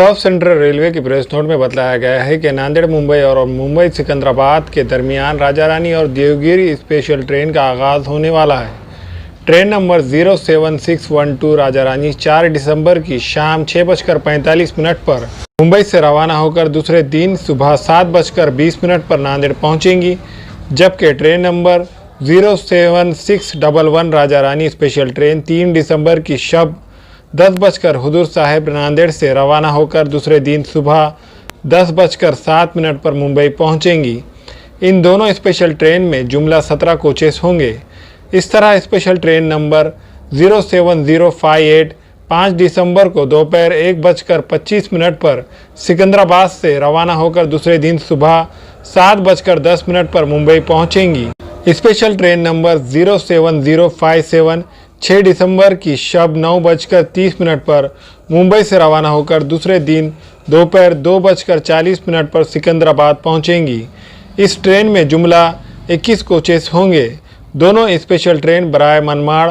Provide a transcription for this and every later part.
South central railway की press note में बताया गया है कि नांदेड़ मुंबई और मुंबई सिकंदराबाद के दरमियान राजा रानी और देवगिरी स्पेशल ट्रेन का आगाज़ होने वाला है। ट्रेन नंबर 07612 राजा रानी 4 दिसंबर की शाम 6:45 पर मुंबई से रवाना होकर दूसरे दिन सुबह 7:20 पर नांदेड़ पहुंचेंगी, जबकि train number 07611 Raja Rani special train 3 दिसंबर की शब 10 हुजूर साहिब नांदेड़ से रवाना होकर दूसरे दिन सुबह 10:07 पर मुंबई पहुंचेंगी। इन दोनों स्पेशल ट्रेन में जुमला 17 कोचेस होंगे। इस तरह स्पेशल ट्रेन नंबर 07058 5 दिसंबर को दोपहर 1:25 पर सिकंदराबाद से रवाना होकर दूसरे दिन सुबह 7:10 पर मुंबई पहुंचेंगी। स्पेशल ट्रेन नंबर 07057 6 दिसंबर की शब 9:30 पर मुंबई से रवाना होकर दूसरे दिन दोपहर 2:40 पर सिकंदराबाद पहुंचेंगी। इस ट्रेन में जुमला 21 कोचेस होंगे। दोनों स्पेशल ट्रेन बराए मनमाड़,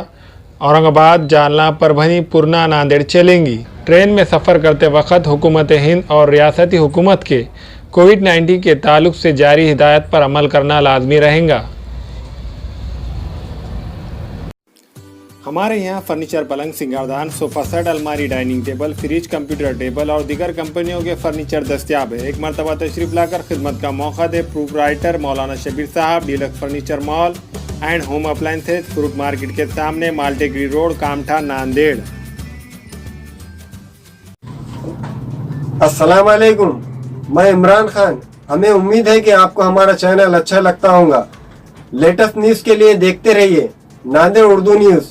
औरंगाबाद, जालना, परभनी, पूर्णा, नांदेड़ चलेंगी। ट्रेन में सफ़र करते वक्त हुकूमत हिंद और रियासती हुकूमत के कोविड-19 के ताल्लुक से जारी हिदायत पर अमल करना लाजमी रहेगा। हमारे यहाँ फर्नीचर, पलंग, सिंगारदान, सोफा सेट, अलमारी, dining table, fridge, computer table और दीगर कंपनियों के फर्नीचर दस्तियाब है। एक मरतबा तशरीफ लाकर खिदमत का मौका दे। प्रोपराइटर मौलाना शबीर साहब, deluxe furniture mall and home appliances, fruit market के सामने, माल्टेगरी रोड, कामठा, नांदेड़। अस्सलाम वालेकुम, मैं इमरान खान। हमें उम्मीद है कि आपको हमारा चैनल अच्छा लगता होगा। लेटेस्ट न्यूज़ के लिए देखते रहिए नांदेड़ उर्दू न्यूज़,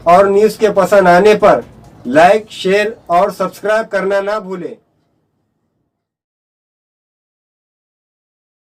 और न्यूज़ के पसंद आने पर लाइक, शेयर और सब्सक्राइब करना ना भूलें।